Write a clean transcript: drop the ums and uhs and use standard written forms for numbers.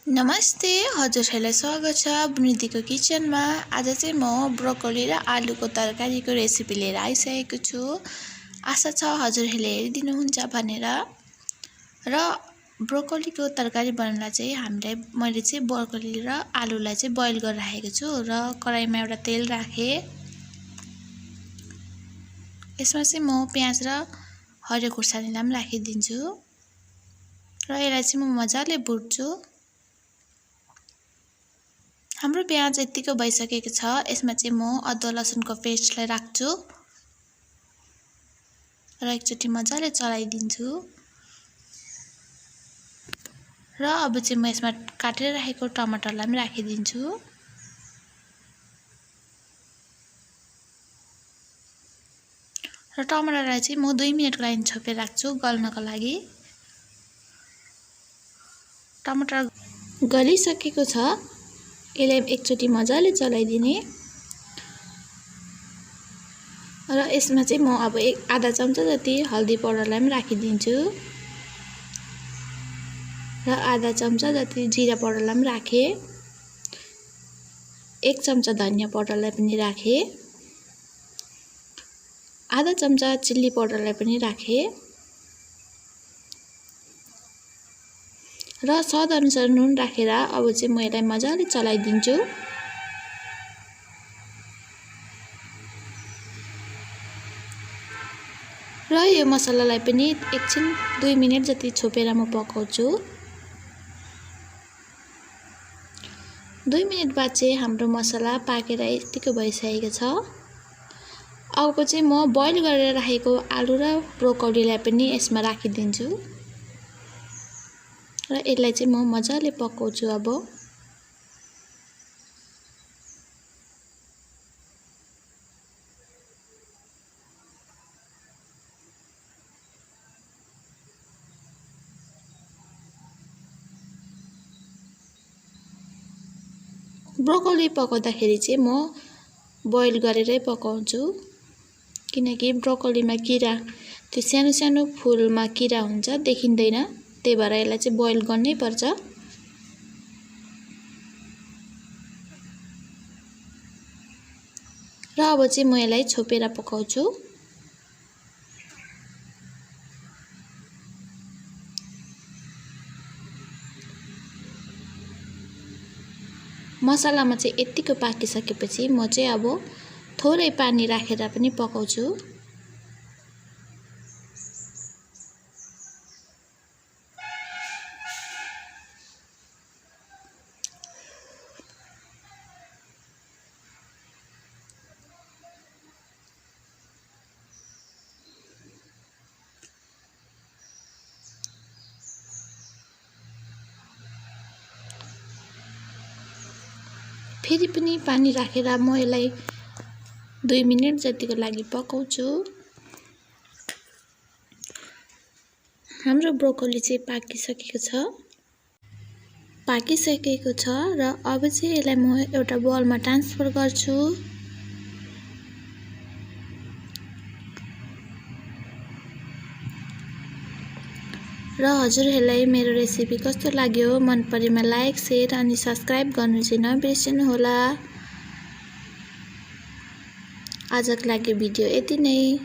नमस्ते, हजुरहरूलाई स्वागत छ बुनिदीको किचनमा। आज चाहिँ म ब्रोकोली र आलुको तरकारीको रेसिपी लिएर आइसकेको छु। आशा छ हजुरहरूले हेरिदिनुहुन्छ भनेर। र ब्रोकोलीको तरकारी बनाउनलाई चाहिँ मैले चाहिँ ब्रोकोली र आलुलाई चाहिँ बोइल गरेर राखेको छु र कराईमा एउटा तेल राखे। यसमा चाहिँ म प्याज र हरियो खुर्सानीलाई पनि राखिदिन्छु र यसलाई चाहिँ म मजाले भुट्छु। हाम्रो प्याज यतिको भइसकेको छ। यसमा चाहिँ म अदुवा लसुनको पेस्टलाई राख्छु र एकचोटि मजाले चलाइदिन्छु। र अब चाहिँ म यसमा काटेर राखेको टमाटरलाई पनि राखिदिन्छु। र टमाटरलाई चाहिँ म 2 मिनेटको लागि छोपेर राख्छु गल्नको लागि। टमाटर गलिसकेको छ। यसलाई एकचोटि मजाले चलाइदिने र यसमा चाहिँ म अब आधा चम्चा जति हल्दी पाउडरलाई पनि राखिदिन्छु र आधा चम्चा जति जिरा पाउडरलाई पनि राखे। 1 चम्चा धनिया पाउडरलाई पनि राखे। आधा चम्चा चिल्ली पाउडरलाई पनि राखे र स्वाद अनुसार नुन राखेर अब चाहिँ म यसलाई मजाले चलाइदिन्छु। र यो मसलालाई पनि एकछिन 2 मिनेट जति छोपेर म पकाउँछु। 2 मिनेट बाद चाहिँ हाम्रो मसला पाकेर यतिको भइसकेको छ। अब चाहिँ म बोइल गरेर राखेको आलु र ब्रोकोलीलाई पनि यसमा राखिदिन्छु र यसलाई चाहिँ म मजाले पकाउँछु। अब ब्रोकोली पकाउँदाखेरि चाहिँ म बोइल गरेरै पकाउँछु किनकि ब्रोकोलीमा किरा, त्यो सानो सानो फुलमा किरा हुन्छ, देखिँदैन। त्यही भएर यसलाई चाहिँ बोइल गर्नै पर्छ। र अब चाहिँ म यसलाई छोपेर पकाउँछु। मसलामा चाहिँ यतिको पाकिसकेपछि म चाहिँ अब थोरै पानी राखेर पनि पकाउँछु। फेरि पनि पानी राखेर म यसलाई 2 मिनेट जतिको लागि पकाउँछु। हाम्रो ब्रोकोली चाहिँ पाकिसकेको छ र अब चाहिँ यसलाई म एउटा बोलमा ट्रान्सफर गर्छु। र हजुरहरूलाई मेरो रेसिपी कस्तो लाग्यो मन परेमा लाइक, शेयर अनि सब्स्क्राइब गर्नु चाहिँ नबिर्सनु होला। आजको लागि भिडियो यति नै।